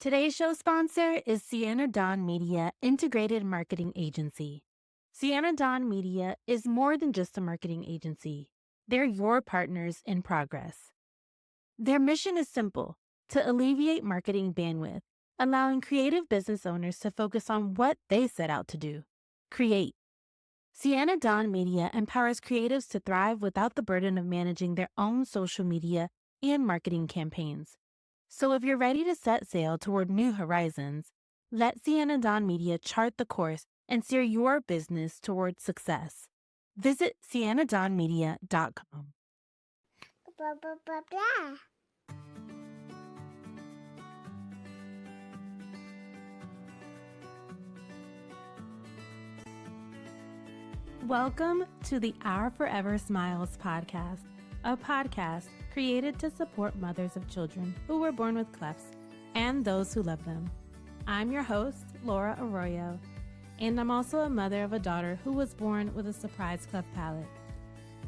Today's show sponsor is Sienna Dawn Media Integrated Marketing Agency. Sienna Dawn Media is more than just a marketing agency. They're your partners in progress. Their mission is simple: to alleviate marketing bandwidth, allowing creative business owners to focus on what they set out to do: create. Sienna Dawn Media empowers creatives to thrive without the burden of managing their own social media and marketing campaigns. So if you're ready to set sail toward new horizons, let Sienna Dawn Media chart the course and steer your business toward success. Visit siennadawnmedia.com. Blah, blah, blah, blah. Welcome to the Our Forever Smiles podcast, a podcast created to support mothers of children who were born with clefts and those who love them. I'm your host, Laura Arroyo, and I'm also a mother of a daughter who was born with a surprise cleft palate.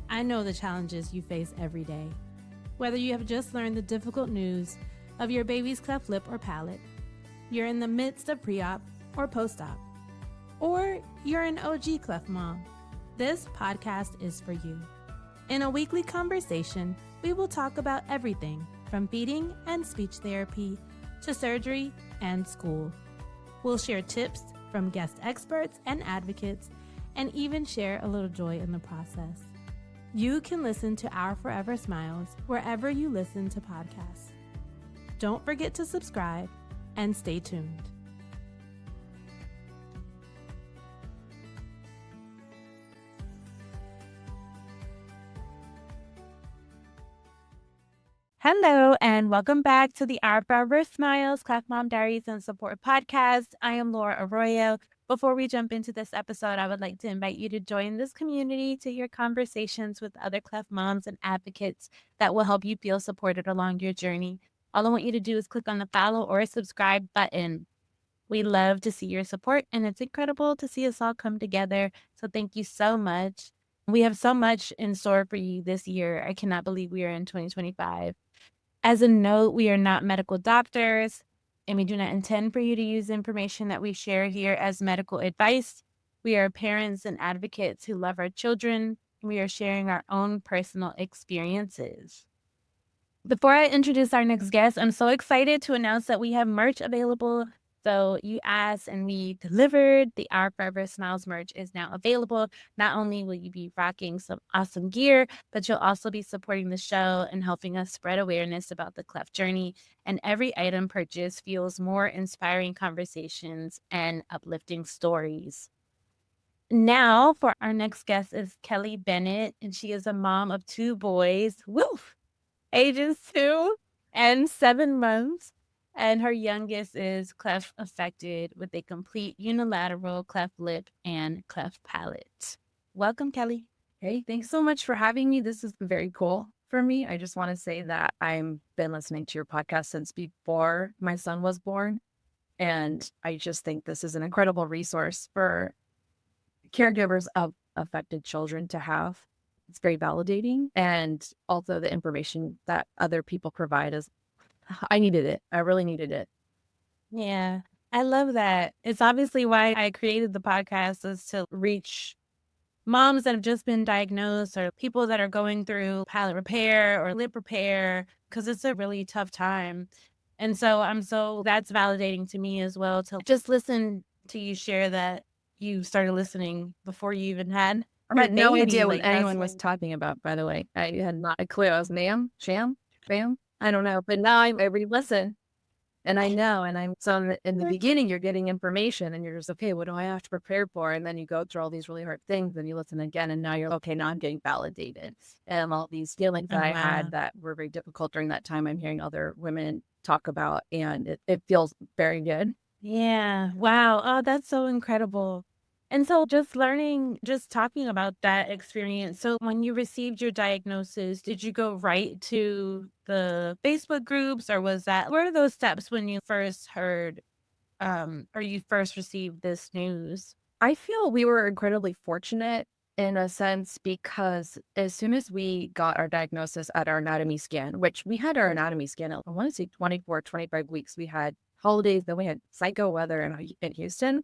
I know the challenges you face every day. Whether you have just learned the difficult news of your baby's cleft lip or palate, you're in the midst of pre-op or post-op, or you're an OG cleft mom, this podcast is for you. In a weekly conversation, we will talk about everything from feeding and speech therapy to surgery and school. We'll share tips from guest experts and advocates, and even share a little joy in the process. You can listen to Our Forever Smiles wherever you listen to podcasts. Don't forget to subscribe and stay tuned. Hello, and welcome back to the Our Forever Smiles Cleft Mom Diaries and Support podcast. I am Laura Arroyo. Before we jump into this episode, I would like to invite you to join this community to hear conversations with other cleft moms and advocates that will help you feel supported along your journey. All I want you to do is click on the follow or subscribe button. We love to see your support, and it's incredible to see us all come together. So thank you so much. We have so much in store for you this year. I cannot believe we are in 2025. As a note, we are not medical doctors, and we do not intend for you to use information that we share here as medical advice. We are parents and advocates who love our children. We are sharing our own personal experiences. Before I introduce our next guest, I'm so excited to announce that we have merch available. So you asked and we delivered. The Our Forever Smiles merch is now available. Not only will you be rocking some awesome gear, but you'll also be supporting the show and helping us spread awareness about the cleft journey. And every item purchased fuels more inspiring conversations and uplifting stories. Now, for our next guest is Kelley Bennett, and she is a mom of 2 boys. Woof! Ages 2 and 7 months. And her youngest is cleft affected with a complete unilateral cleft lip and cleft palate. Welcome, Kelley. Hey, thanks so much for having me. This is very cool for me. I just want to say that I've been listening to your podcast since before my son was born. And I just think this is an incredible resource for caregivers of affected children to have. It's very validating. And also the information that other people provide is, I needed it. I really needed it. Yeah, I love that. It's obviously why I created the podcast, is to reach moms that have just been diagnosed or people that are going through palate repair or lip repair, because it's a really tough time. And so that's validating to me as well, to just listen to you share that you started listening before you even had I had no baby. idea what Like, that's anyone was talking about, by the way. I had not a clue. I was ma'am, sham, bam. I don't know. But now I re-listen. And I know. And I'm so in the beginning, you're getting information and you're just, okay, what do I have to prepare for? And then you go through all these really hard things and you listen again. And now you're, okay, now I'm getting validated. And all these feelings that I had that were very difficult during that time, I'm hearing other women talk about. And it feels very good. Yeah. Wow. Oh, that's so incredible. And so just talking about that experience. So when you received your diagnosis, did you go right to the Facebook groups, or what are those steps when you first heard, or you first received this news? I feel we were incredibly fortunate in a sense because as soon as we got our diagnosis at our anatomy scan, which we had our anatomy scan, I want to say 24, 25 weeks, we had holidays. Then we had psycho weather in Houston.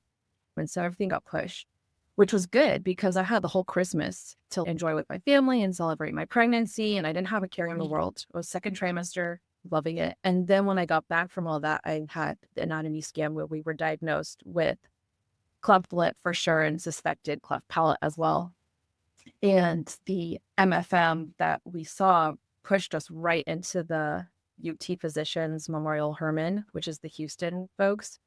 And so everything got pushed, which was good because I had the whole Christmas to enjoy with my family and celebrate my pregnancy. And I didn't have a care in the world. It was second trimester, loving it. And then when I got back from all that, I had the anatomy scan where we were diagnosed with cleft lip for sure and suspected cleft palate as well. And the MFM that we saw pushed us right into the UT Physicians Memorial Hermann, which is the Houston folks,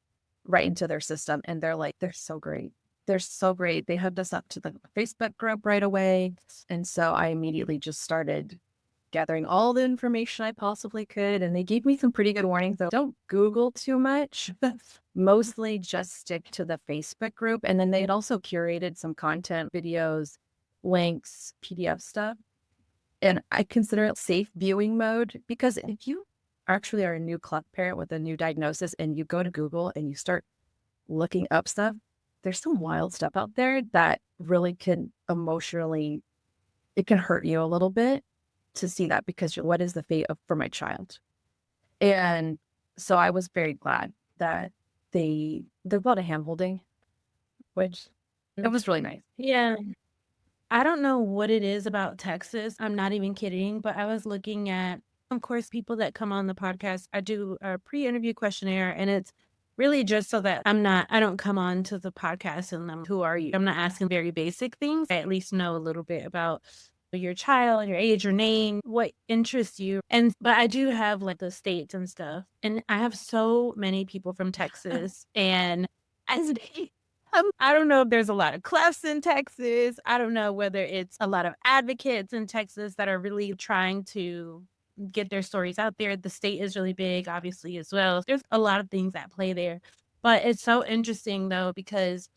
right into their system. And they're so great. They're so great. They hooked us up to the Facebook group right away. And so I immediately just started gathering all the information I possibly could. And they gave me some pretty good warnings, though. Don't Google too much. Mostly just stick to the Facebook group. And then they had also curated some content, videos, links, PDF stuff. And I consider it safe viewing mode because if you actually are a new cleft parent with a new diagnosis and you go to Google and you start looking up stuff, there's some wild stuff out there that really can emotionally, it can hurt you a little bit to see that because what is the fate for my child? And so I was very glad that they're about a hand holding, which it was really nice. Yeah. I don't know what it is about Texas. I'm not even kidding, but I was looking at, of course, people that come on the podcast. I do a pre-interview questionnaire, and it's really just so that I don't come on to the podcast and who are you? I'm not asking very basic things. I at least know a little bit about your child, your age, your name, what interests you. But I do have like the states and stuff. And I have so many people from Texas and I don't know if there's a lot of clefts in Texas. I don't know whether it's a lot of advocates in Texas that are really trying to get their stories out there. The state is really big, obviously, as well. There's a lot of things at play there. But it's so interesting, though, because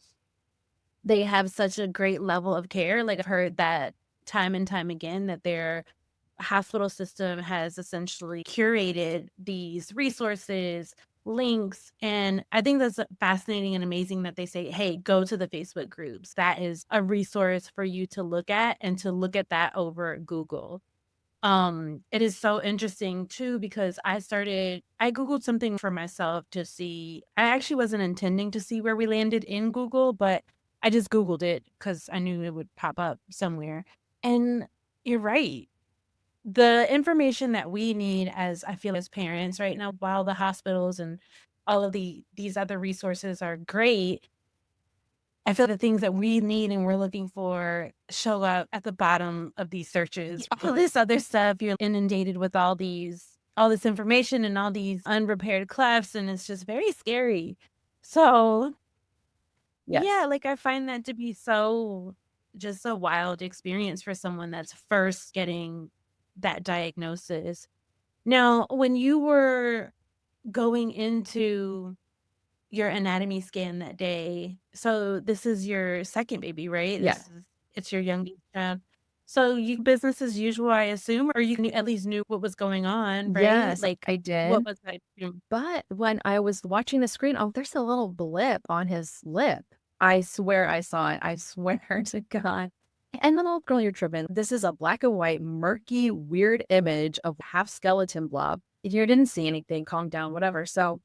they have such a great level of care. Like I've heard that time and time again that their hospital system has essentially curated these resources, links. And I think that's fascinating and amazing that they say, hey, go to the Facebook groups. That is a resource for you to look at and to look at that over Google. It is so interesting too, because I Googled something for myself to see. I actually wasn't intending to see where we landed in Google, but I just Googled it because I knew it would pop up somewhere. And you're right. The information that we need as I feel as parents right now, while the hospitals and all of these other resources are great, I feel the things that we need and we're looking for show up at the bottom of these searches. All this other stuff, you're inundated with all this information and all these unrepaired clefts, and it's just very scary. So Yes. yeah, like I find that to be just a wild experience for someone that's first getting that diagnosis. Now, when you were going into your anatomy scan that day, so this is your second baby, right? Yes. It's your youngest child. So you business as usual, I assume, or you at least knew what was going on, right? Yes, Like I did. what was that? But when I was watching the screen, there's a little blip on his lip. I swear I saw it. I swear to God. And little girl, you're tripping. This is a black and white, murky, weird image of half skeleton blob. You didn't see anything, calm down, whatever. So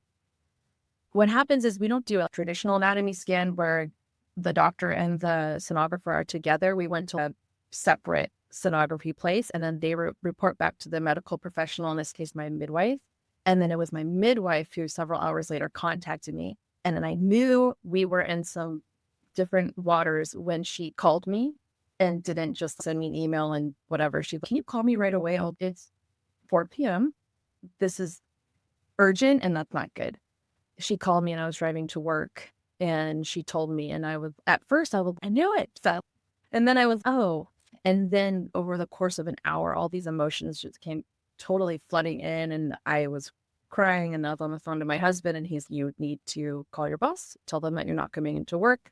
what happens is we don't do a traditional anatomy scan where the doctor and the sonographer are together. We went to a separate sonography place, and then they report back to the medical professional, in this case, my midwife. And then it was my midwife who several hours later contacted me. And then I knew we were in some different waters when she called me and didn't just send me an email and whatever. She, can you call me right away? It's 4 p.m. This is urgent, and that's not good. She called me and I was driving to work, and she told me, and at first I knew it. So, and then I was, oh, and then over the course of an hour, all these emotions just came totally flooding in, and I was crying, and I was on the phone to my husband, and you need to call your boss, tell them that you're not coming into work.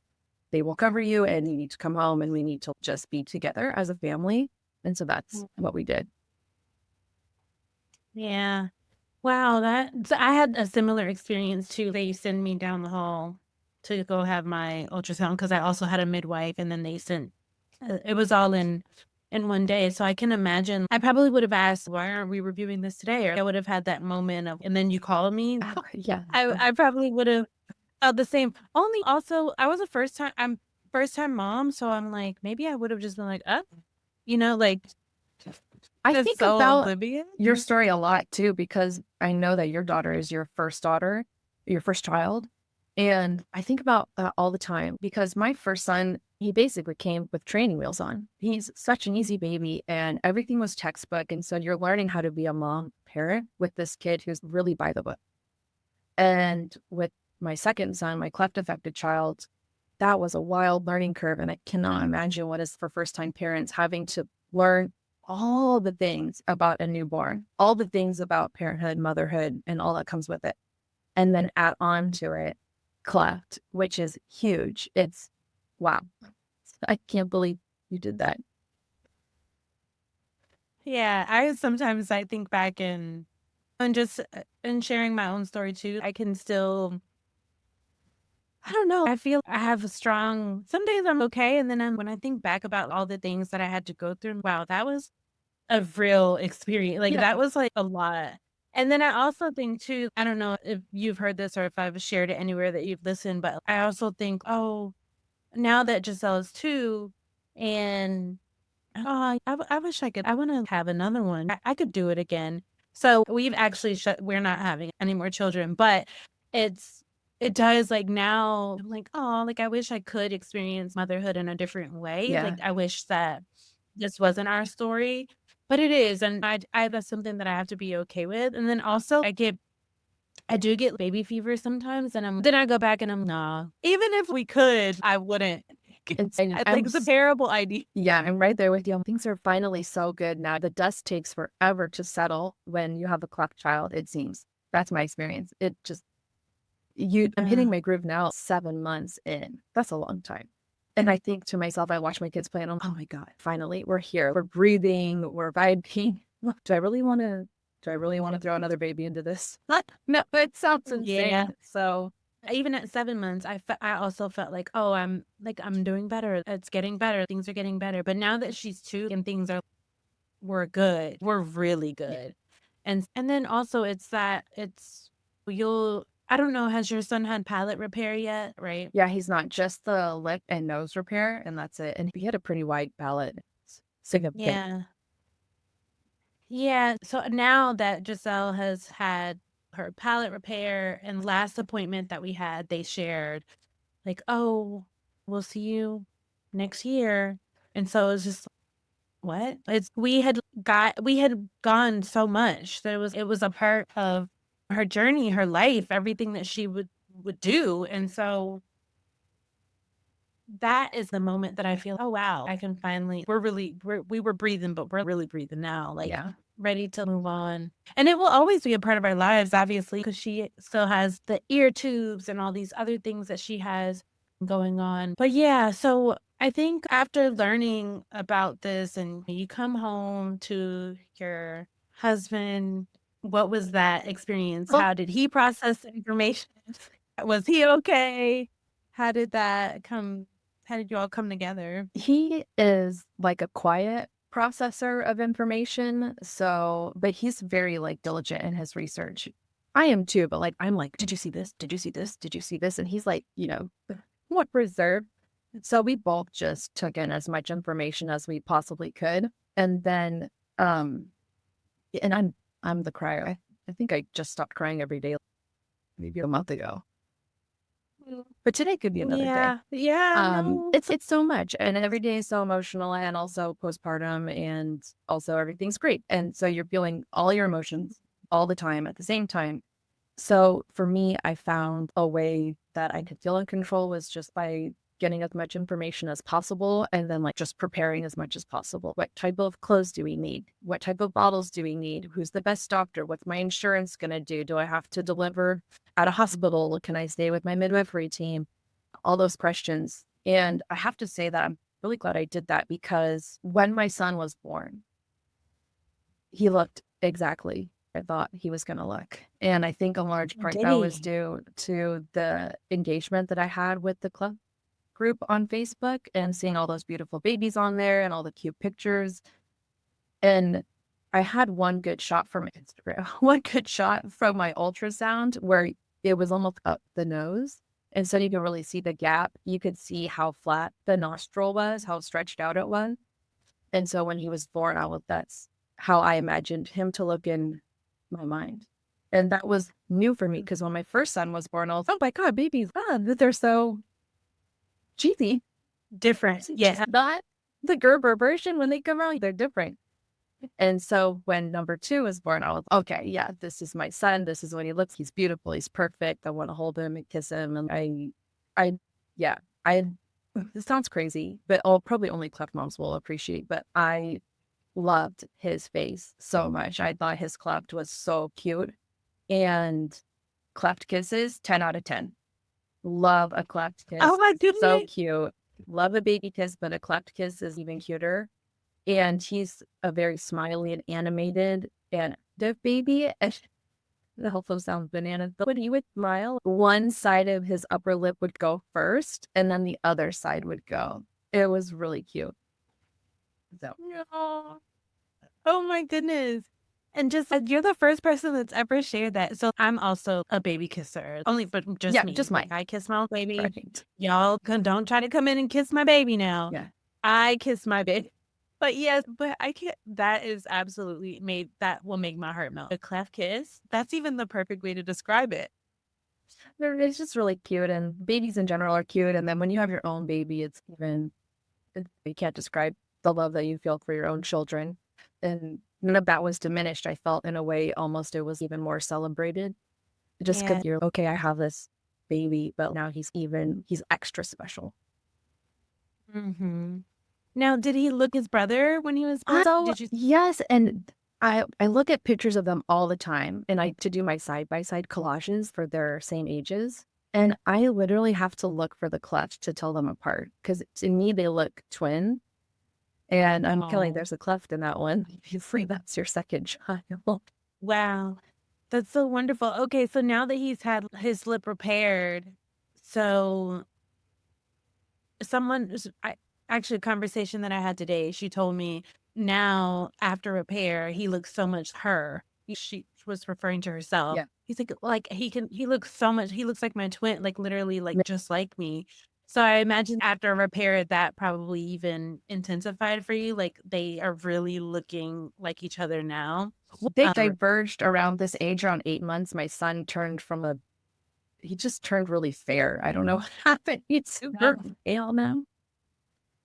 They will cover you, and you need to come home, and we need to just be together as a family. And so that's what we did. Yeah. Wow, so I had a similar experience too. They sent me down the hall to go have my ultrasound because I also had a midwife, and then they sent. It was all in in one day. So I can imagine I probably would have asked, why aren't we reviewing this today? Or I would have had that moment of, and then you called me. Yeah. I probably would have felt the same. Only also, I was I'm first time mom. So I'm like, maybe I would have just been like, like I just think so about oblivious. your story a lot too, because I know that your daughter is your first daughter, your first child. And I think about that all the time because my first son, he basically came with training wheels on. He's such an easy baby and everything was textbook. And so you're learning how to be a mom parent with this kid who's really by the book. And with my second son, my cleft affected child, that was a wild learning curve. And I cannot imagine what is for first time parents having to learn all the things about a newborn, all the things about parenthood, motherhood, and all that comes with it. And then add on to it cleft, which is huge. It's wow. I can't believe you did that. Yeah, I think back and just in sharing my own story too. I can still, I don't know. I feel I have a strong. Some days I'm okay, and then when I think back about all the things that I had to go through, wow, that was a real experience. Like Yeah. that was like a lot. And then I also think too. I don't know if you've heard this or if I've shared it anywhere that you've listened, but I also think, oh, now that Giselle is 2, and oh, I wish I could. I want to have another one. I could do it again. So we've actually we're not having any more children, but it's it does like now. I'm like, oh, like I wish I could experience motherhood in a different way. Yeah. Like I wish that this wasn't our story, but it is, and I that's something that I have to be okay with. And then also I do get baby fever sometimes, and then I go back and I'm nah. Even if we could, I wouldn't. I think it's a terrible idea. Yeah, I'm right there with you. Things are finally so good now. The dust takes forever to settle when you have a cleft child, it seems. That's my experience. It just, I'm hitting my groove now 7 months in. That's a long time. And I think to myself, I watch my kids play and I'm, oh my God, finally, we're here. We're breathing, we're vibing. Do I really want to throw another baby into this? No, it sounds insane. Yeah. So Even at 7 months, I also felt like, oh, I'm doing better. It's getting better. Things are getting better. But now that she's 2 and we're good. We're really good. And then also I don't know, has your son had palate repair yet? Right? yeah, he's not just the lip and nose repair, and that's it. And he had a pretty wide palate. It's significant. Yeah. Yeah. So now that Giselle has had her palate repair and last appointment that we had, they shared like, oh, we'll see you next year. And so it's just what? We had gone so much that it was a part of her journey, her life, everything that she would do. And so that is the moment that I feel, oh wow, I can finally we were breathing, but we're really breathing now. Like Yeah. ready to move on. And it will always be a part of our lives, obviously, because she still has the ear tubes and all these other things that she has going on. But yeah, so I think after learning about this and you come home to your husband, what was that experience? Well- How did he process the information? Was he okay? How did that come? How did you all come together? He is like a quiet processor of information. So, but he's very like diligent in his research. I am too, but like, I'm like, did you see this? Did you see this? Did you see this? And he's like, what reserved. So we both just took in as much information as we possibly could. And then, and I'm the crier. I think I just stopped crying every day, maybe a month ago. But today could be another day. Yeah. No. It's so much, and every day is so emotional, and also postpartum, and also everything's great, and so you're feeling all your emotions all the time at the same time. So for me, I found a way that I could feel in control was just by getting as much information as possible, and then like just preparing as much as possible. What type of clothes do we need? What type of bottles do we need? Who's the best doctor? What's my insurance gonna do? Do I have to deliver at a hospital? Can I stay with my midwifery team? All those questions. And I have to say that I'm really glad I did that because when my son was born, he looked exactly I thought he was going to look. And I think a large part Did that was he? due to the engagement that I had with the club. group on Facebook and seeing all those beautiful babies on there and all the cute pictures. And I had one good shot from Instagram, one good shot from my ultrasound where it was almost up the nose. And so you could really see the gap. You could see how flat the nostril was, how stretched out it was. And so when he was born, that's how I imagined him to look in my mind. And that was new for me because when my first son was born, I was, oh my God, babies, they're so cheesy. Different. Yeah. Not the Gerber version. When they come out, they're different. And so when number 2 was born, I was, okay, yeah, this is my son. This is what he looks. He's beautiful. He's perfect. I want to hold him and kiss him. And this sounds crazy, but probably only Cleft moms will appreciate, but I loved his face so much. I thought his Cleft was so cute. And Cleft kisses, 10 out of 10. Love a Cleft kiss. Oh my goodness. So cute. Love a baby kiss, but a Cleft kiss is even cuter. And he's a very smiley and animated and active baby. The also sounds bananas, but when he would smile, one side of his upper lip would go first, and then the other side would go. It was really cute. So, No. Oh my goodness. And just you're the first person that's ever shared that. So I'm also a baby kisser. Only but just me. Just mine. I kiss my baby. Right. Y'all don't try to come in and kiss my baby now. Yeah. I kiss my baby. But yes, but I can't. That is absolutely that will make my heart melt. A cleft kiss. That's even the perfect way to describe it. It's just really cute, and babies in general are cute. And then when you have your own baby, it's even, you can't describe the love that you feel for your own children. And none of that was diminished. I felt in a way almost it was even more celebrated. Just because you're, okay, I have this baby, but now he's extra special. Mm-hmm. Now, did he look his brother when he was born? Yes, and I look at pictures of them all the time, and I to do my side-by-side collages for their same ages, and I literally have to look for the cleft to tell them apart, because to me, they look twin, and I'm Kelley, there's a cleft in that one. Obviously, that's your second child. Wow. That's so wonderful. Okay, so now that he's had his lip repaired, so actually a conversation that I had today, she told me now after repair, he looks so much her. She was referring to herself. Yeah. He's like he looks so much, he looks like my twin, like literally like just like me. So I imagine after repair that probably even intensified for you. Like they are really looking like each other now. They diverged around this age, around 8 months. My son he just turned really fair. I don't know what happened. He's super pale now.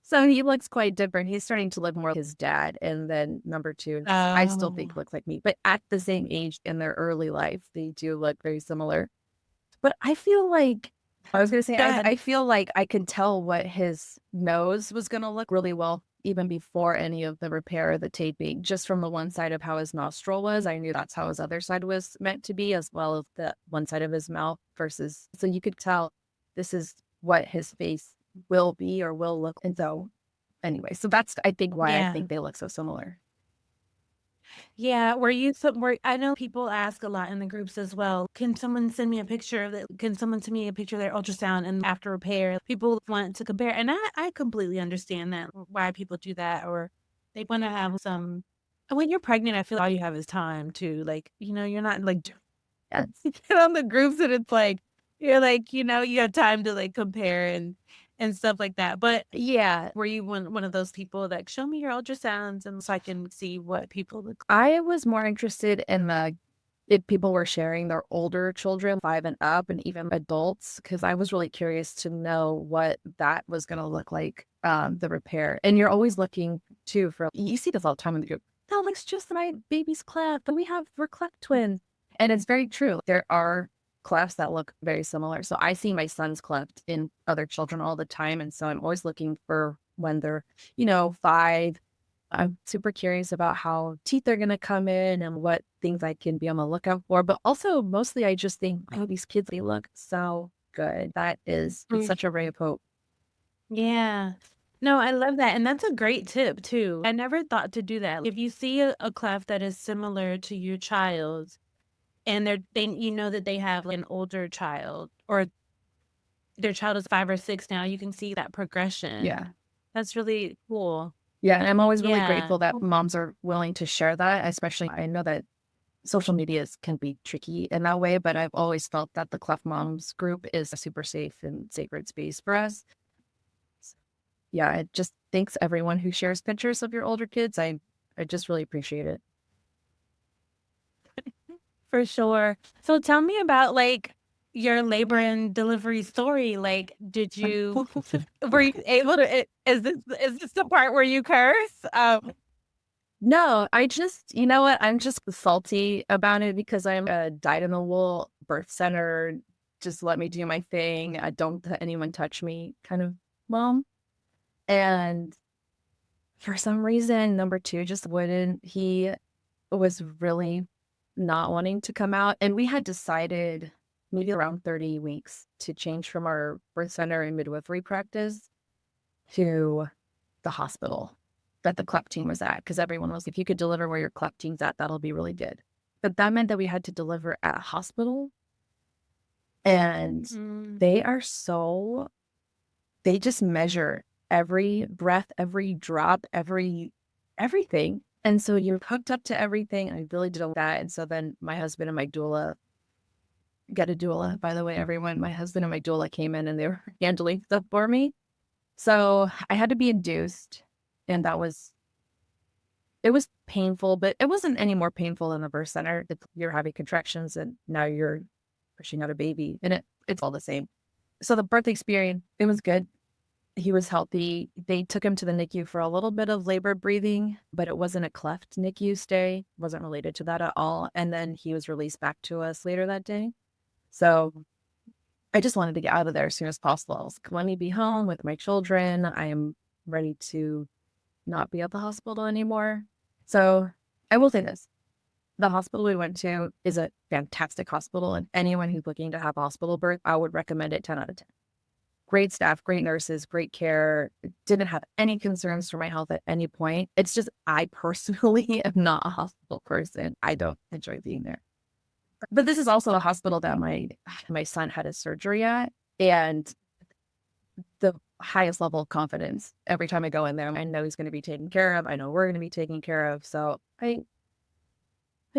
So he looks quite different. He's starting to look more like his dad. And then number 2, I still think looks like me. But at the same age in their early life, they do look very similar. But I feel like, I feel like I can tell what his nose was going to look really well, even before any of the repair or the taping, just from the one side of how his nostril was. I knew that's how his other side was meant to be, as well as the one side of his mouth versus. So you could tell this is what his face will be or will look. And so anyway, so that's, I think, why I think they look so similar. Yeah, I know people ask a lot in the groups as well. Can someone send me a picture of it? Can someone send me a picture of their ultrasound? And after repair, people want to compare. And I completely understand that, why people do that, or they want to have some. When you're pregnant, I feel like all you have is time to, like, you're not like get on the groups and it's like, you're like, you have time to like compare and stuff like that. But yeah, were you one of those people that show me your ultrasounds and so I can see what people look like? I was more interested in if people were sharing their older children, 5 and up, and even adults, because I was really curious to know what that was going to look like, the repair. And you're always looking too you see this all the time in the group. That looks just my baby's cleft, but we're cleft twins. And it's very true. There are clefts that look very similar. So I see my son's cleft in other children all the time. And so I'm always looking for when they're, 5. I'm super curious about how teeth are going to come in and what things I can be on the lookout for. But also mostly I just think, oh, these kids, they look so good. It's such a ray of hope. Yeah. No, I love that. And that's a great tip too. I never thought to do that. If you see a cleft that is similar to your child, and that they have like an older child, or their child is 5 or 6 now, you can see that progression. Yeah. That's really cool. Yeah. And I'm always really Yeah. grateful that moms are willing to share that, especially I know that social media can be tricky in that way, but I've always felt that the Cleft Moms group is a super safe and sacred space for us. Yeah, I just thanks everyone who shares pictures of your older kids. I just really appreciate it. For sure. So tell me about like your labor and delivery story. Like, did you were you able to? Is this the part where you curse? No, I just, you know what? I'm just salty about it because I'm a dyed-in-the-wool birth center. Just let me do my thing. I don't let anyone touch me kind of mom. And for some reason, number two just wouldn't. He was really not wanting to come out. And we had decided maybe around 30 weeks to change from our birth center and midwifery practice to the hospital that the Cleft team was at. Because everyone was, if you could deliver where your Cleft team's at, that'll be really good. But that meant that we had to deliver at a hospital. And they just measure every breath, every drop, everything. And so you're hooked up to everything. I really didn't like that. And so then my husband and my doula, get a doula, by the way, everyone, my husband and my doula came in and they were handling stuff for me. So I had to be induced. And it was painful, but it wasn't any more painful than the birth center. You're having contractions and now you're pushing out a baby and it's all the same. So the birth experience, it was good. He was healthy. They took him to the NICU for a little bit of labor breathing, but it wasn't a Cleft NICU stay. It wasn't related to that at all. And then he was released back to us later that day. So I just wanted to get out of there as soon as possible. I was like, let me be home with my children. I am ready to not be at the hospital anymore. So I will say this. The hospital we went to is a fantastic hospital, and anyone who's looking to have a hospital birth, I would recommend it 10 out of 10. Great staff, great nurses, great care. Didn't have any concerns for my health at any point. It's just I personally am not a hospital person. I don't enjoy being there. But this is also a hospital that my son had his surgery at, and the highest level of confidence every time I go in there. I know he's going to be taken care of. I know we're going to be taken care of. So I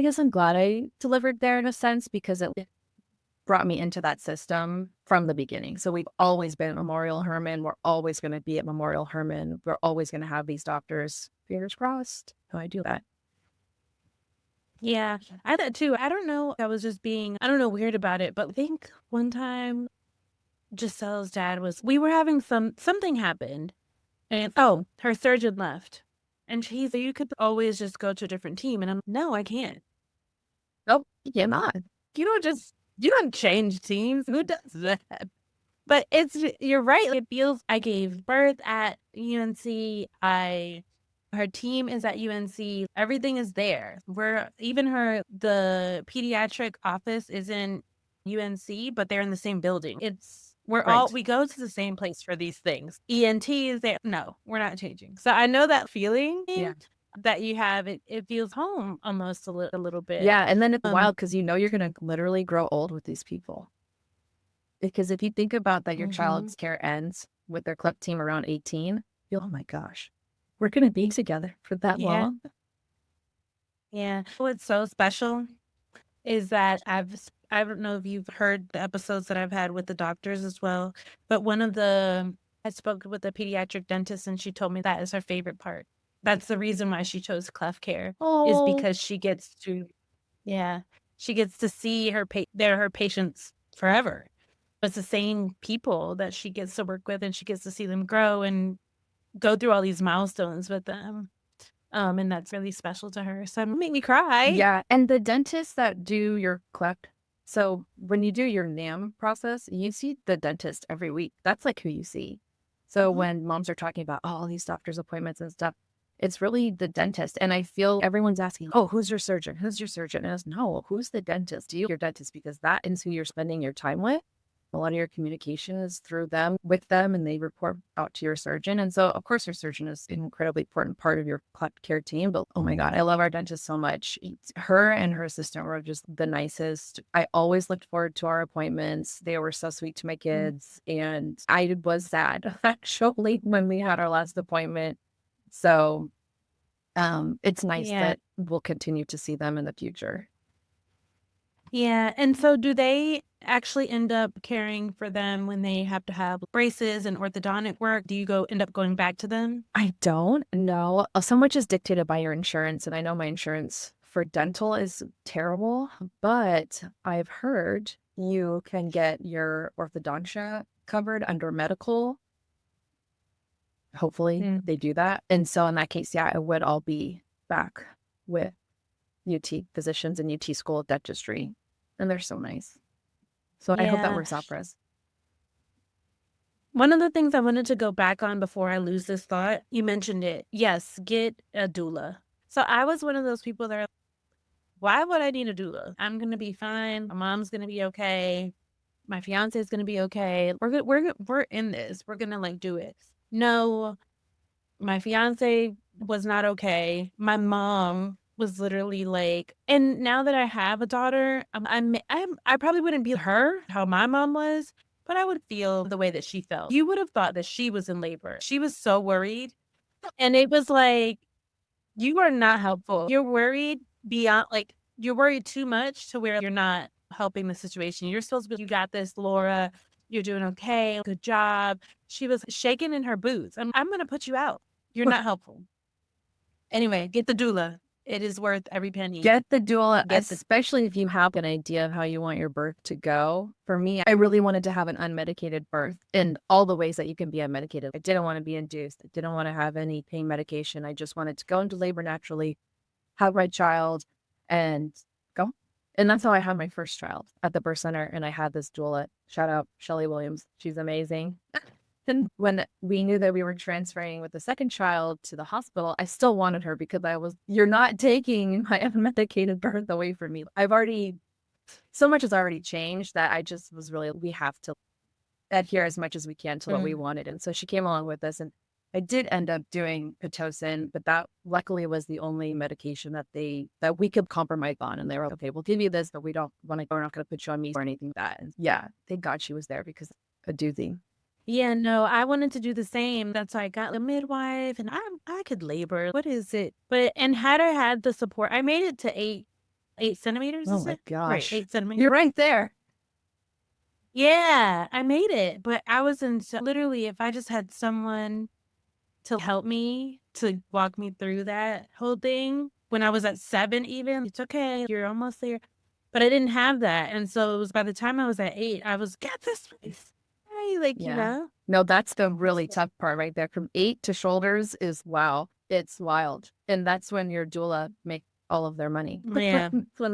guess I'm glad I delivered there in a sense because it brought me into that system from the beginning. So we've always been at Memorial Hermann. We're always going to be at Memorial Hermann. We're always going to have these doctors. Fingers crossed. So I do that. Yeah, I thought too. I don't know. I was just being, I don't know, weird about it. But I think one time Giselle's dad we were having something happened. And her surgeon left. And she said, you could always just go to a different team. And I'm, no, I can't. Nope, you cannot. You don't change teams. Who does that? But you're right. It feels, I gave birth at UNC. Her team is at UNC. Everything is there. The pediatric office is in UNC, but they're in the same building. We go to the same place for these things. ENT is there. No, we're not changing. So I know that feeling that you have. It feels home almost a little bit. Yeah, and then it's wild because you know you're going to literally grow old with these people. Because if you think about that, your child's care ends with their Cleft team around 18. Oh my gosh, we're going to be together for that long. Yeah. What's so special is that I don't know if you've heard the episodes that I've had with the doctors as well, but I spoke with a pediatric dentist and she told me that is her favorite part. That's the reason why she chose Cleft Care is because she gets to see her patients forever. It's the same people that she gets to work with and she gets to see them grow and go through all these milestones with them. And that's really special to her. So it made me cry. Yeah. And the dentists that do your Cleft, so when you do your NAM process, you see the dentist every week. That's like who you see. So when moms are talking about all these doctor's appointments and stuff, it's really the dentist. And I feel everyone's asking, who's your surgeon? Who's your surgeon? And I was, no, who's the dentist? Your dentist, because that is who you're spending your time with. A lot of your communication is through them, with them, and they report out to your surgeon. And so, of course, your surgeon is an incredibly important part of your Cleft care team. But oh my God, I love our dentist so much. Her and her assistant were just the nicest. I always looked forward to our appointments. They were so sweet to my kids. And I was sad actually when we had our last appointment. So it's nice that we'll continue to see them in the future. Yeah. And so do they actually end up caring for them when they have to have braces and orthodontic work? Do you end up going back to them? I don't know. So much is dictated by your insurance. And I know my insurance for dental is terrible, but I've heard you can get your orthodontia covered under medical. Hopefully they do that. And so in that case, yeah, it would all be back with UT physicians and UT School of Dentistry. And they're so nice. So I hope that works out for us. One of the things I wanted to go back on before I lose this thought, you mentioned it. Yes, get a doula. So I was one of those people that are, why would I need a doula? I'm going to be fine. My mom's going to be okay. My fiance is going to be okay. We're in this. We're going to do it. No, my fiance was not okay. My mom was literally and now that I have a daughter, I probably wouldn't be her, how my mom was, but I would feel the way that she felt. You would have thought that she was in labor. She was so worried. And it was you are not helpful. You're worried beyond, you're worried too much to where you're not helping the situation. You're supposed to be, you got this, Laura. You're doing okay. Good job. She was shaking in her boots. I'm going to put you out. You're not helpful. Anyway, get the doula. It is worth every penny. Get the doula, especially if you have an idea of how you want your birth to go. For me, I really wanted to have an unmedicated birth in all the ways that you can be unmedicated. I didn't want to be induced. I didn't want to have any pain medication. I just wanted to go into labor naturally, have my child, and go. And that's how I had my first child at the birth center. And I had this doula. Shout out Kelley Williams. She's amazing. And when we knew that we were transferring with the second child to the hospital, I still wanted her because you're not taking my unmedicated birth away from me. So much has already changed that I just was really, we have to adhere as much as we can to what we wanted. And so she came along with us, and I did end up doing Pitocin, but that luckily was the only medication that we could compromise on. And they were like, okay, we'll give you this, but we're not going to put you on me or anything like that. And yeah, thank God she was there because a doozy. Yeah, no, I wanted to do the same. That's why I got a midwife, and I could labor. What is it? And had I had the support, I made it to 8 centimeters. Oh my gosh. Right, 8 centimeters. You're right there. Yeah, I made it. But I was literally, if I just had someone to help me, to walk me through that whole thing, when I was at 7 even, it's okay, you're almost there. But I didn't have that. And so it was by the time I was at 8, I was, get this place. You know? No, that's the really tough part right there. From 8 to shoulders is wow. It's wild. And that's when your doula make all of their money. Yeah. When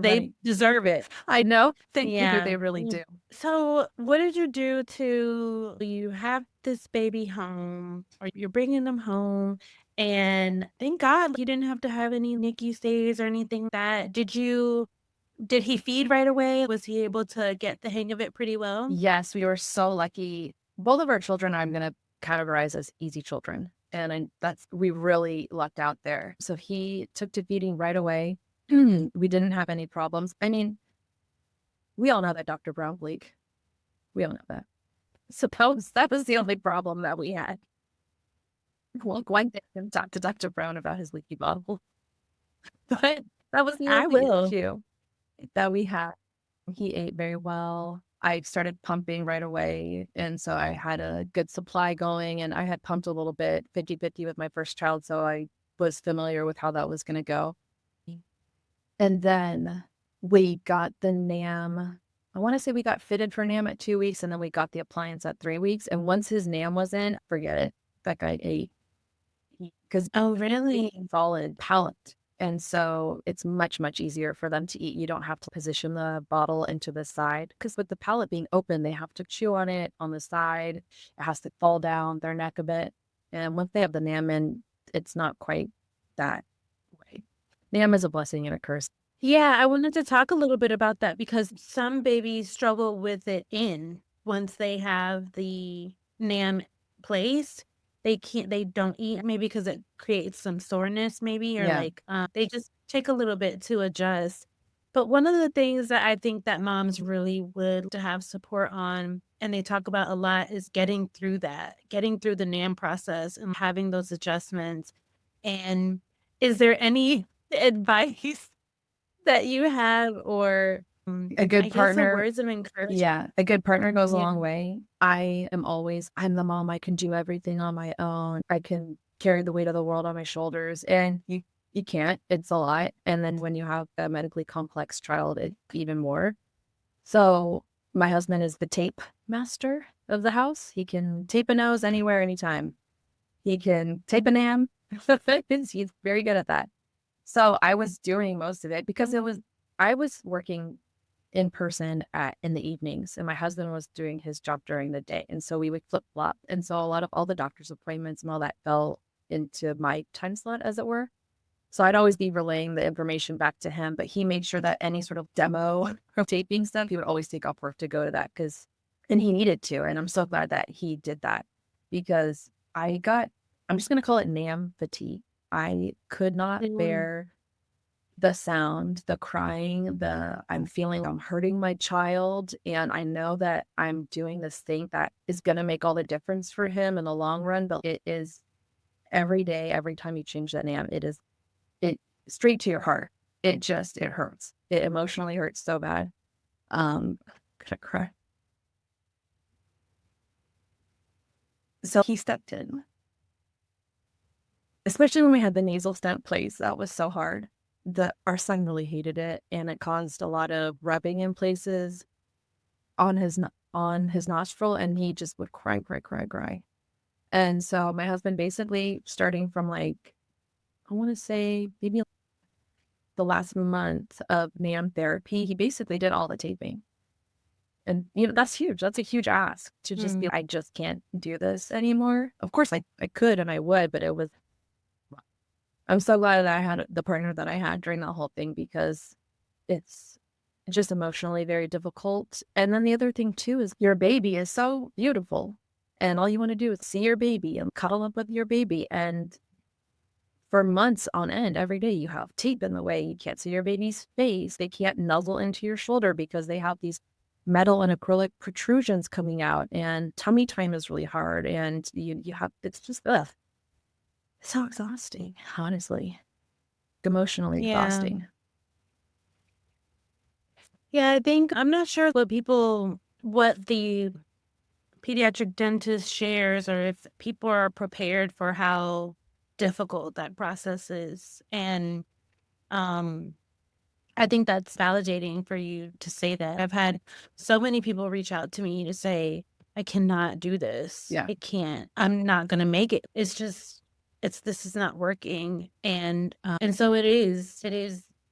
they deserve it. I know. Thank you. They really do. So what did you do you have this baby home, or you're bringing them home, and thank God you didn't have to have any NICU stays or anything like that. Did he feed right away? Was he able to get the hang of it pretty well? Yes, we were so lucky. Both of our children I'm going to categorize as easy children. And we really lucked out there. So he took to feeding right away. We didn't have any problems. I mean, we all know that Dr. Brown bleak. We all know that. Suppose that was the only problem that we had. Well, why didn't him talk to Dr. Brown about his leaky bottle? But that was the only issue that we had. He ate very well. I started pumping right away. And so I had a good supply going, and I had pumped a little bit 50-50 with my first child. So I was familiar with how that was going to go. And then we got the NAM. I want to say we got fitted for NAM at 2 weeks, and then we got the appliance at 3 weeks. And once his NAM was in, forget it. That guy ate. Oh, really? Solid palate. And so it's much, much easier for them to eat. You don't have to position the bottle into the side, because with the palate being open, they have to chew on it on the side. It has to fall down their neck a bit. And once they have the NAM in, it's not quite that way. NAM is a blessing and a curse. Yeah, I wanted to talk a little bit about that because some babies struggle with it once they have the NAM placed. They don't eat maybe because it creates some soreness maybe or Yeah. like they just take a little bit to adjust. But one of the things that I think that moms really would to have support on and they talk about a lot is getting through the NAM process and having those adjustments. And is there any advice that you have or, A good I guess a partner. words of encouragement. Yeah, a good partner goes a Yeah. long way. I'm the mom, I can do everything on my own. I can carry the weight of the world on my shoulders, and you can't. It's a lot. And then when you have a medically complex child, it's even more. So my husband is the tape master of the house. He can tape a nose anywhere, anytime. He can tape a NAM. He's very good at that. So I was doing most of it because I was working in person in the evenings, and my husband was doing his job during the day. And so we would flip flop. And so a lot of all the doctor's appointments and all that fell into my time slot, as it were. So I'd always be relaying the information back to him, but he made sure that any sort of demo or taping stuff, he would always take off work to go to that and he needed to. And I'm so glad that he did that because I'm just going to call it NAM fatigue. I could not Mm. bear the sound, the crying, I'm feeling I'm hurting my child. And I know that I'm doing this thing that is going to make all the difference for him in the long run. But it is every day, every time you change that NAM, it straight to your heart. It hurts. It emotionally hurts so bad. Gonna cry. So he stepped in, especially when we had the nasal stent placed. That was so hard. Our son really hated it, and it caused a lot of rubbing in places on his nostril, and he just would cry, cry, cry, cry. And so my husband basically, starting from like I want to say maybe the last month of NAM therapy, he basically did all the taping. And that's huge. That's a huge ask to just be, Mm. I just can't do this anymore. Of course I could and I would, but I'm so glad that I had the partner that I had during that whole thing because it's just emotionally very difficult. And then the other thing too is your baby is so beautiful. And all you want to do is see your baby and cuddle up with your baby. And for months on end, every day you have tape in the way. You can't see your baby's face. They can't nuzzle into your shoulder because they have these metal and acrylic protrusions coming out. And tummy time is really hard. And you have, it's just, ugh, it's so exhausting, honestly, emotionally Yeah. exhausting. Yeah, I think I'm not sure what the pediatric dentist shares or if people are prepared for how difficult that process is. And um I think that's validating for you to say that. I've had so many people reach out to me to say, I cannot do this. Yeah. I can't. I'm not going to make it. This is not working. And so it is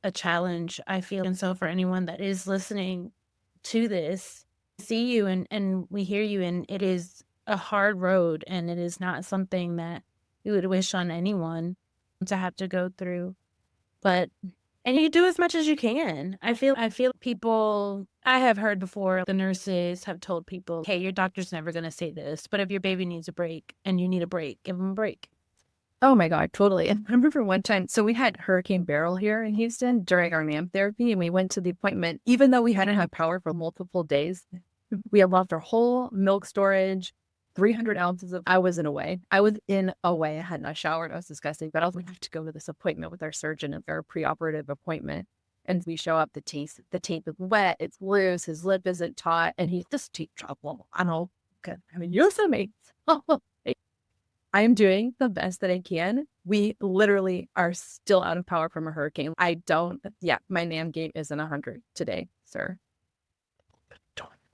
a challenge, I feel. And so for anyone that is listening to this, see you and we hear you, and it is a hard road, and it is not something that we would wish on anyone to have to go through. But and you do as much as you can. I feel people I have heard before, the nurses have told people, "Hey, your doctor's never gonna say this, but if your baby needs a break and you need a break, give them a break." Oh my God, totally. And I remember one time, so we had Hurricane Beryl here in Houston during our NAM therapy, and we went to the appointment, even though we hadn't had power for multiple days. We had lost our whole milk storage, 300 ounces of, I was in a way. I had not showered. I was disgusting, but I was like, I have to go to this appointment with our surgeon at our preoperative appointment. And we show up, the tape is wet, it's loose, his lip isn't taut, and he's just tape trouble. I know. Okay. I mean, use me. I am doing the best that I can. We literally are still out of power from a hurricane. My NAM game isn't 100 today, sir.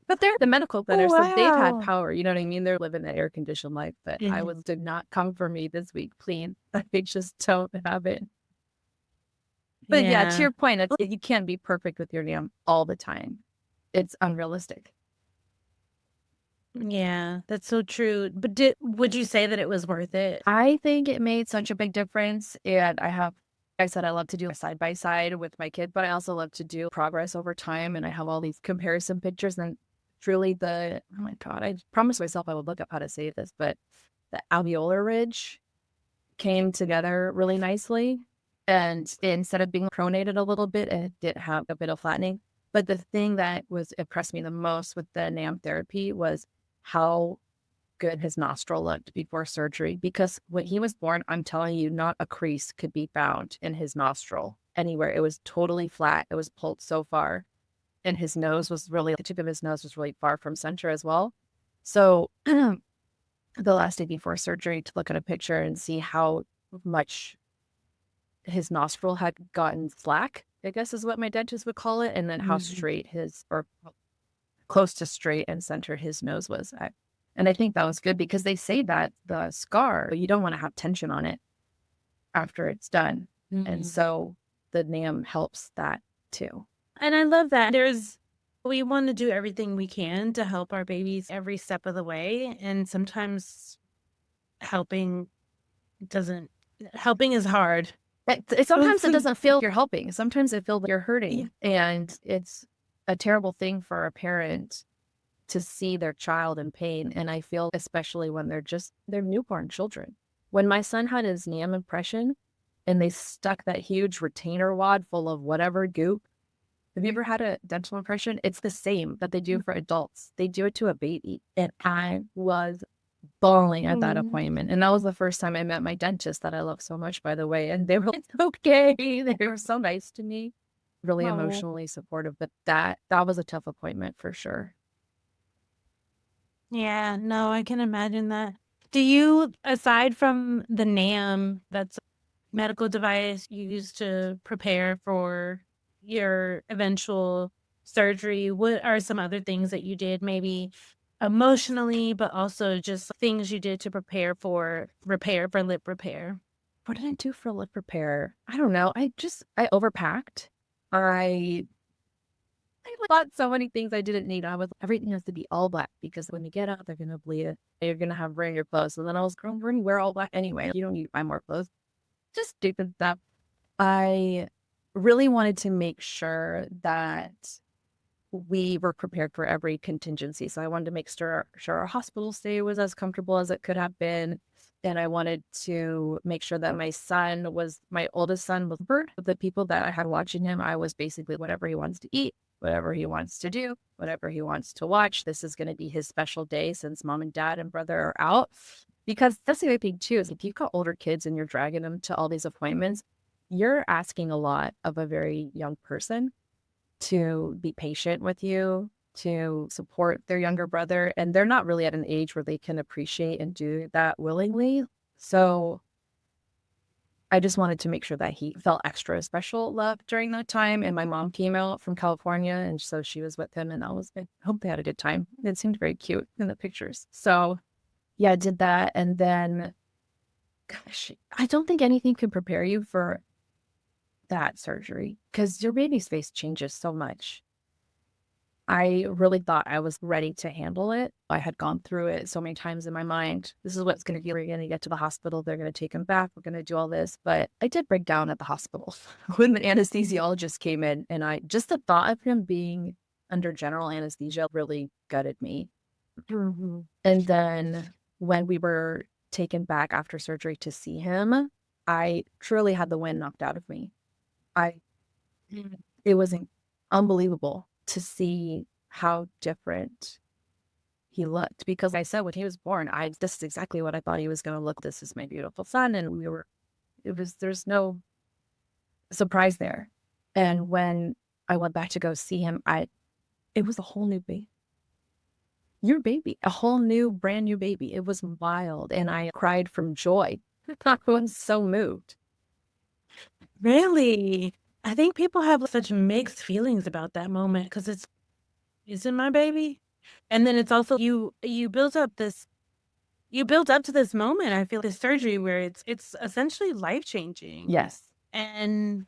But they're the medical Oh, centers, so they've had wow. power. You know what I mean? They're living that air conditioned life, but Mhm. did not come for me this week, please. I just don't have it. But yeah, to Yeah. your point, you can't be perfect with your NAM all the time. It's unrealistic. Yeah, that's so true. But would you say that it was worth it? I think it made such a big difference. And I said I love to do a side by side with my kid, but I also love to do progress over time. And I have all these comparison pictures. And truly, oh my God, I promised myself I would look up how to say this, but the alveolar ridge came together really nicely. And instead of being pronated a little bit, it did have a bit of flattening. But the thing that was impressed me the most with the NAM therapy was how good his nostril looked before surgery. Because when he was born, I'm telling you, not a crease could be found in his nostril anywhere. It was totally flat. It was pulled so far. And his nose was really, the tip of his nose was really far from center as well. So the last day before surgery, to look at a picture and see how much his nostril had gotten slack, I guess is what my dentist would call it, and then how straight or close to straight and center his nose was. And I think that was good because they say that the scar, you don't want to have tension on it after it's done. And so the NAM helps that too. And I love that. We want to do everything we can to help our babies every step of the way. And sometimes helping is hard. Sometimes it doesn't feel you're helping. Sometimes it feels like you're hurting. And it's a terrible thing for a parent to see their child in pain. And I feel especially when they're newborn children. When my son had his NAM impression and they stuck that huge retainer wad full of whatever goop. Have you ever had a dental impression? It's the same that they do for adults. They do it to a baby. And I was bawling at that appointment. And that was the first time I met my dentist that I love so much, by the way. And they were like, it's okay. They were so nice to me, really emotionally supportive. But that was a tough appointment for sure. Yeah, no, I can imagine that. Do you, aside from the NAM, that's a medical device used to prepare for your eventual surgery, what are some other things that you did, maybe emotionally, but also just things you did to prepare for lip repair? What did I do for lip repair? I don't know. I overpacked. I bought so many things I didn't need. Everything has to be all black because when you get out, they're going to bleed it. You're going to have wearing your clothes. And then I was going to wear all black anyway. You don't need to buy more clothes. Just stupid stuff. I really wanted to make sure that we were prepared for every contingency. So I wanted to make sure our hospital stay was as comfortable as it could have been. And I wanted to make sure that my oldest son was the people that I had watching him. I was basically whatever he wants to eat, whatever he wants to do, whatever he wants to watch. This is going to be his special day since mom and dad and brother are out. Because that's the other thing too, is if you've got older kids and you're dragging them to all these appointments, you're asking a lot of a very young person to be patient with you, to support their younger brother. And they're not really at an age where they can appreciate and do that willingly. So I just wanted to make sure that he felt extra special love during that time. And my mom came out from California, and so she was with him, and I hope they had a good time. It seemed very cute in the pictures. So yeah, I did that. And then, gosh, I don't think anything can prepare you for that surgery because your baby's face changes so much. I really thought I was ready to handle it. I had gone through it so many times in my mind. This is what's going to be. We're going to get to the hospital. They're going to take him back. We're going to do all this. But I did break down at the hospital when the anesthesiologist came in. And just the thought of him being under general anesthesia really gutted me. And then when we were taken back after surgery to see him, I truly had the wind knocked out of me. It was unbelievable to see how different he looked, because I said when he was born, this is exactly what I thought he was going to look. This is my beautiful son. And there's no surprise there. And when I went back to go see him, it was a whole new baby. Your baby, a whole new, brand new baby. It was wild. And I cried from joy. I was so moved. Really? I think people have such mixed feelings about that moment because is it my baby? And then it's also you built up to this moment. I feel this surgery where it's essentially life-changing. Yes. And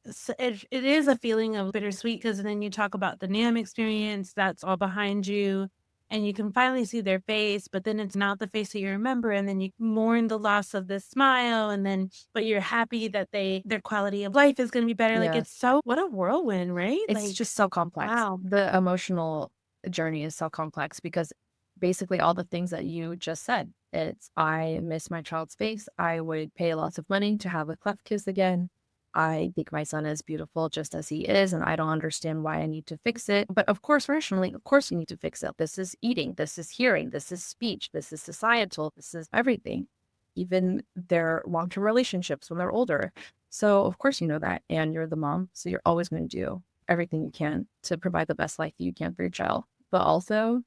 so it is a feeling of bittersweet because then you talk about the NAM experience that's all behind you. and you can finally see their face, but then it's not the face that you remember. And then you mourn the loss of this smile. And then, but you're happy that their quality of life is going to be better. Like, Yes. it's so, what a whirlwind, right? It's Like, just so complex. wow. The emotional journey is so complex because basically all the things that you just said. It's, I miss my child's face. I would pay lots of money to have a cleft kiss again. I think my son is beautiful just as he is, and I don't understand why I need to fix it. But of course, rationally, of course you need to fix it. This is eating, this is hearing, this is speech, this is societal, this is everything. Even their long-term relationships when they're older. So of course you know that, and you're the mom, so you're always going to do everything you can to provide the best life you can for your child. But also,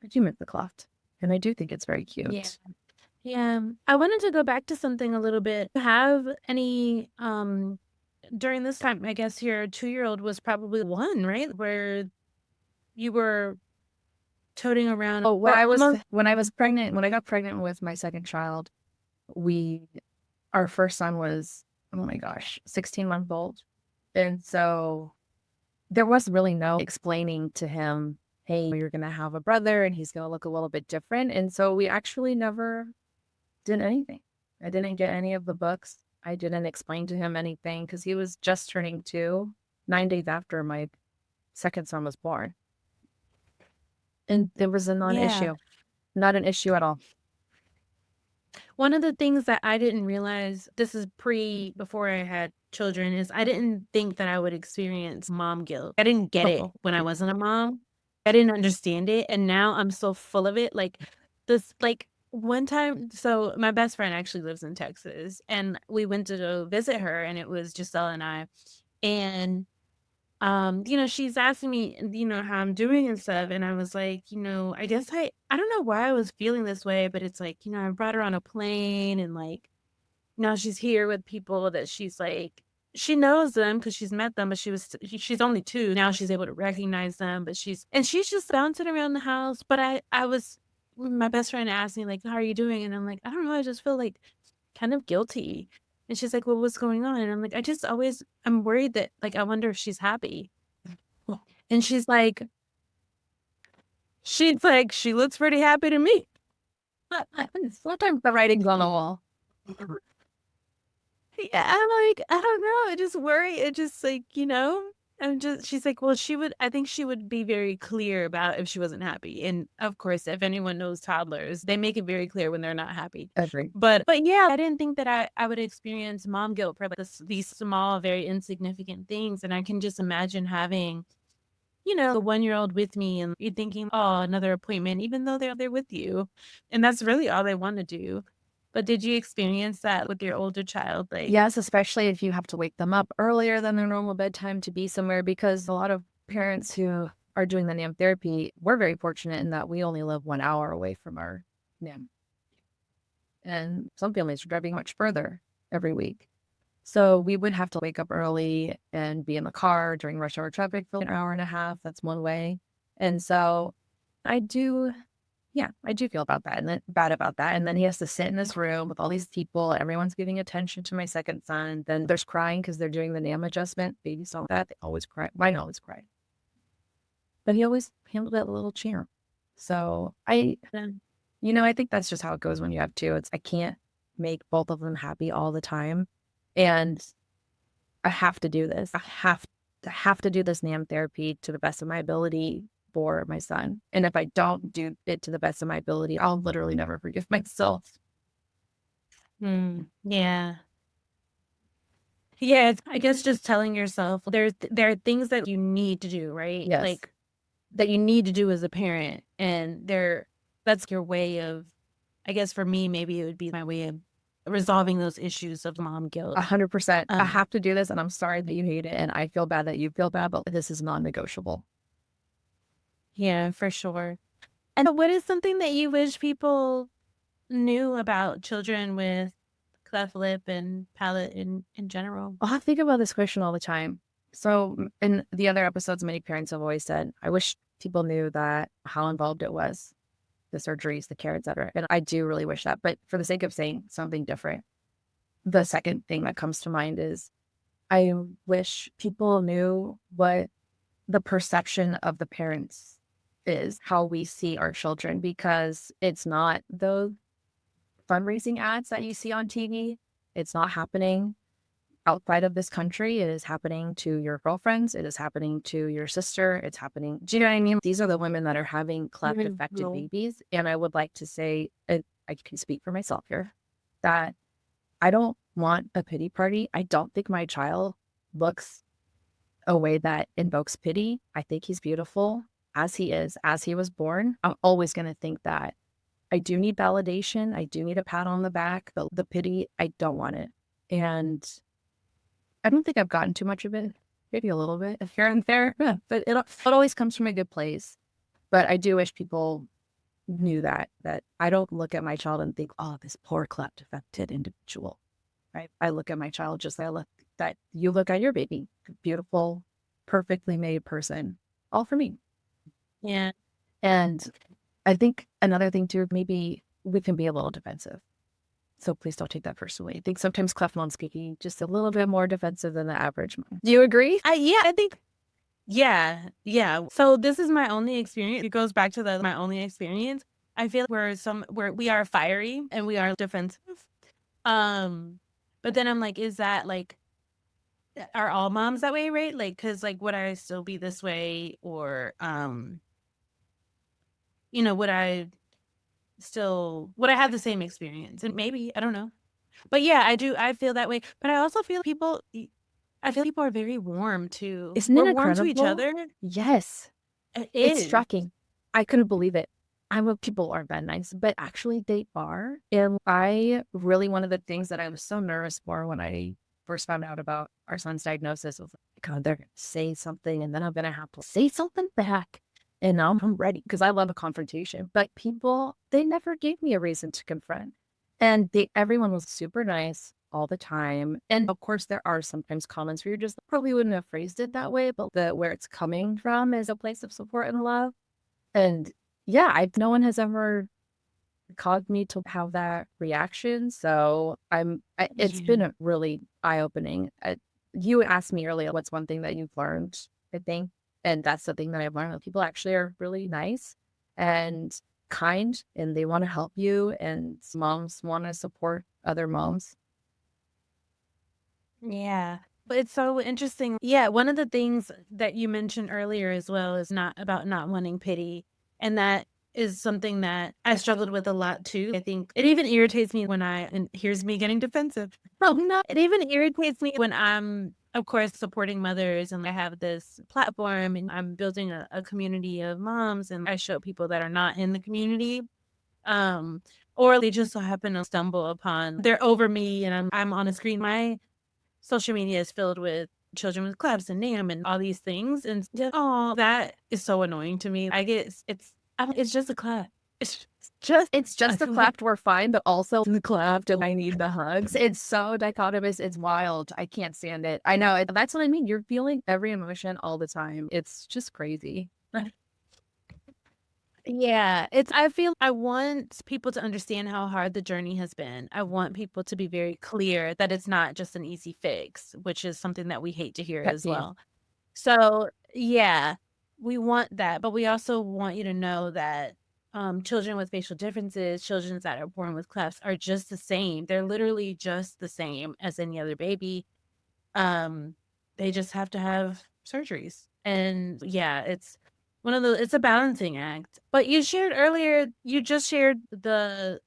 I do miss the cleft, and I do think it's very cute. Yeah. Yeah. I wanted to go back to something a little bit. Have any, during this time, I guess your 2-year-old was probably 1, right? Where you were toting around. Oh, when or I was almost- when I was pregnant, when I got pregnant with my second child, our first son was, oh my gosh, 16 months old. And so there was really no explaining to him, hey, you're going to have a brother and he's going to look a little bit different. And so we actually never did anything. I didn't get any of the books. I didn't explain to him anything because he was just turning 2, 9 days after my second son was born. And it was a non-issue, not an issue at all. One of the things that I didn't realize, this is before I had children, is I didn't think that I would experience mom guilt. I didn't get it when I wasn't a mom. I didn't understand it. And now I'm so full of it. Like one time, so my best friend actually lives in Texas, and we went to go visit her, and it was Giselle and I. And she's asking me, how I'm doing and stuff. And I was like, I guess I don't know why I was feeling this way, but it's like, I brought her on a plane, and like, now she's here with people that she's like, she knows them because she's met them, but she's only 2. Now she's able to recognize them, but she's just bouncing around the house. But my best friend asked me, like, how are you doing? And I'm like, I don't know. I just feel like kind of guilty. And she's like, well, what's going on? And I'm like, I'm worried that, like, I wonder if she's happy. And she's like, she looks pretty happy to me. Sometimes the writing's on the wall. Yeah, I'm like, I don't know. I just worry. It just like, she's like, well, I think she would be very clear about if she wasn't happy. And of course, if anyone knows toddlers, they make it very clear when they're not happy. Agree. But yeah, I didn't think that I would experience mom guilt for like these small, very insignificant things. And I can just imagine having, the 1-year-old with me, and you're thinking, oh, another appointment, even though they're there with you. And that's really all they want to do. But did you experience that with your older child? Like, yes, especially if you have to wake them up earlier than their normal bedtime to be somewhere, because a lot of parents who are doing the NAM therapy, we're very fortunate in that we only live 1 hour away from our NAM. And some families are driving much further every week. So we would have to wake up early and be in the car during rush hour traffic for an hour and a half. That's one way. And so I do feel bad about that. And then he has to sit in this room with all these people. Everyone's giving attention to my second son. Then there's crying because they're doing the NAM adjustment. Babies don't that. They always cry. Mine always cried. But he always handled it a little cheer. So I think that's just how it goes when you have 2. I can't make both of them happy all the time. And I have to do this. I have to do this NAM therapy to the best of my ability for my son. And if I don't do it to the best of my ability, I'll literally never forgive myself. Yeah. Yeah, I guess just telling yourself there are things that you need to do, right? Yes. Like that you need to do as a parent, and that's your way of, I guess for me, maybe it would be my way of resolving those issues of mom guilt. 100%. I have to do this, and I'm sorry that you hate it, and I feel bad that you feel bad, but this is non-negotiable. Yeah, for sure. And what is something that you wish people knew about children with cleft lip and palate in general? I think about this question all the time. So in the other episodes, many parents have always said, I wish people knew that how involved it was, the surgeries, the care, etc. And I do really wish that. But for the sake of saying something different, the second thing that comes to mind is I wish people knew what the perception of the parents is how we see our children, because it's not those fundraising ads that you see on TV. It's not happening outside of this country. It is happening to your girlfriends. It is happening to your sister. It's happening. Do you know what I mean? These are the women that are having cleft affected babies. And I would like to say, I can speak for myself here, that I don't want a pity party. I don't think my child looks a way that invokes pity. I think he's beautiful as he is, as he was born. I'm always going to think that. I do need validation. I do need a pat on the back. The pity, I don't want it. And I don't think I've gotten too much of it. Maybe a little bit here and there, but it always comes from a good place. But I do wish people knew that I don't look at my child and think, oh, this poor cleft affected individual, right? I look at my child just like that you look at your baby, beautiful, perfectly made person, all for me. Yeah. And I think another thing too, maybe we can be a little defensive. So please don't take that personally. I think sometimes cleft moms can be just a little bit more defensive than the average mom. Do you agree? I think, yeah. So this is my only experience. It goes back to my only experience. I feel like we are fiery and we are defensive. But then I'm like, is that like, are all moms that way, right? Like, cause like, would I still be this way, or, would I have the same experience? And maybe, I don't know. But yeah, I feel that way. But I also feel people are very warm too. Isn't it We're warm to each incredible? other. Yes. It It's is. shocking. I couldn't believe it. People aren't that nice, but actually they are. And one of the things that I was so nervous for when I first found out about our son's diagnosis was like, God, they're going to say something and then I'm going to have to say something back. And now I'm ready because I love a confrontation. But people, they never gave me a reason to confront. And everyone was super nice all the time. And of course, there are sometimes comments where you're just probably wouldn't have phrased it that way, but where it's coming from is a place of support and love. And yeah, no one has ever caused me to have that reaction. So it's been a really eye-opening. You asked me earlier, what's one thing that you've learned, I think. And that's the thing that I've learned. That people actually are really nice and kind, and they want to help you, and moms want to support other moms. Yeah. But it's so interesting. Yeah, one of the things that you mentioned earlier as well is not about not wanting pity. And that is something that I struggled with a lot too. I think it even irritates me and here's me getting defensive. Oh no. It even irritates me when I'm, of course, supporting mothers and I have this platform and I'm building a community of moms and I show people that are not in the community. Or they just so happen to stumble upon, they're over me and I'm on a screen. My social media is filled with children with clefts and NAM and all these things. And that is so annoying to me. It's just a cleft. It's just the cleft, we're fine, but also the cleft and I need the hugs. It's so dichotomous. It's wild. I can't stand it. I know. That's what I mean. You're feeling every emotion all the time. It's just crazy. Yeah, I feel I want people to understand how hard the journey has been. I want people to be very clear that it's not just an easy fix, which is something that we hate to hear as well. So, yeah, we want that, but we also want you to know that children with facial differences, children that are born with clefts are just the same. They're literally just the same as any other baby. They just have to have surgeries. And yeah, it's a balancing act. But you just shared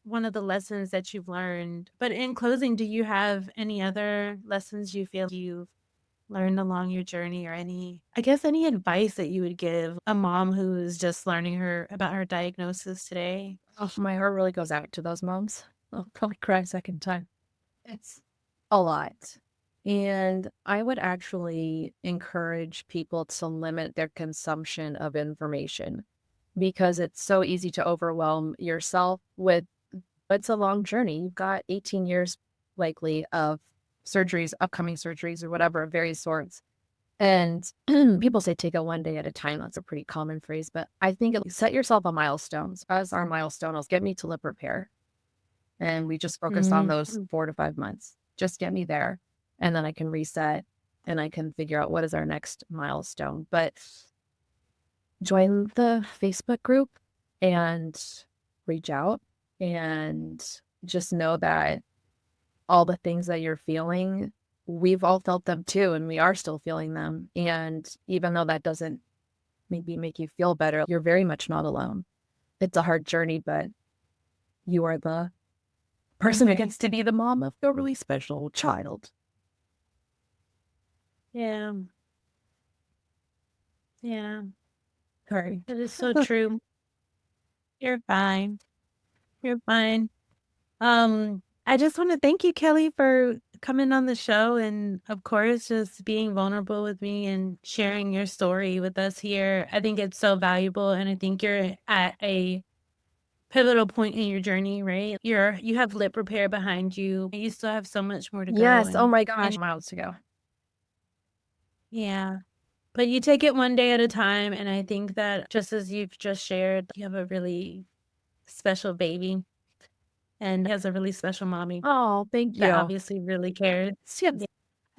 one of the lessons that you've learned. But in closing, do you have any other lessons you feel you've learned along your journey, or any advice that you would give a mom who is just learning about her diagnosis today? Oh, my heart really goes out to those moms. I'll probably cry a second time. It's a lot. And I would actually encourage people to limit their consumption of information, because it's so easy to overwhelm yourself with, it's a long journey. You've got 18 years likely of surgeries, upcoming surgeries or whatever of various sorts. And people say take it one day at a time. That's a pretty common phrase, but I think set yourself a milestones. As our milestone is get me to lip repair. And we just focus on those 4 to 5 months. Just get me there. And then I can reset and I can figure out what is our next milestone. But join the Facebook group and reach out, and just know that all the things that you're feeling, we've all felt them too, and we are still feeling them. And even though that doesn't maybe make you feel better, you're very much not alone. It's a hard journey, but you are the person who gets to be the mom of a really special child. Yeah. Yeah. Sorry. That is so true. You're fine. You're fine. I just want to thank you, Kelley, for coming on the show and, of course, just being vulnerable with me and sharing your story with us here. I think it's so valuable, and I think you're at a pivotal point in your journey, right? You have lip repair behind you. You still have so much more to go. Yes. Oh And my gosh. Miles to go. yeah. But you take it one day at a time, and I think that just as you've just shared, you have a really special baby and has a really special mommy Oh, thank that you. obviously really cares. Yes.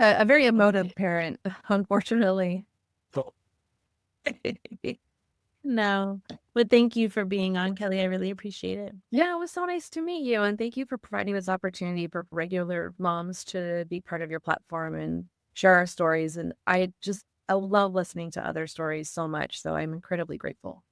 A very emotive parent, unfortunately. No, but thank you for being on, Kelley. I really appreciate it. Yeah, it was so nice to meet you. And thank you for providing this opportunity for regular moms to be part of your platform and share our stories. And I love listening to other stories so much. So I'm incredibly grateful.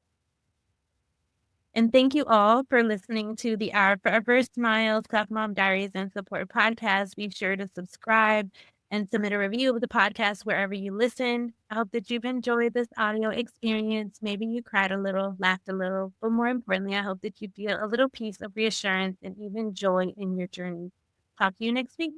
And thank you all for listening to the Our Forever Smiles, Cleft Mom Diaries, and Support podcast. Be sure to subscribe and submit a review of the podcast wherever you listen. I hope that you've enjoyed this audio experience. Maybe you cried a little, laughed a little, but more importantly, I hope that you feel a little piece of reassurance and even joy in your journey. Talk to you next week.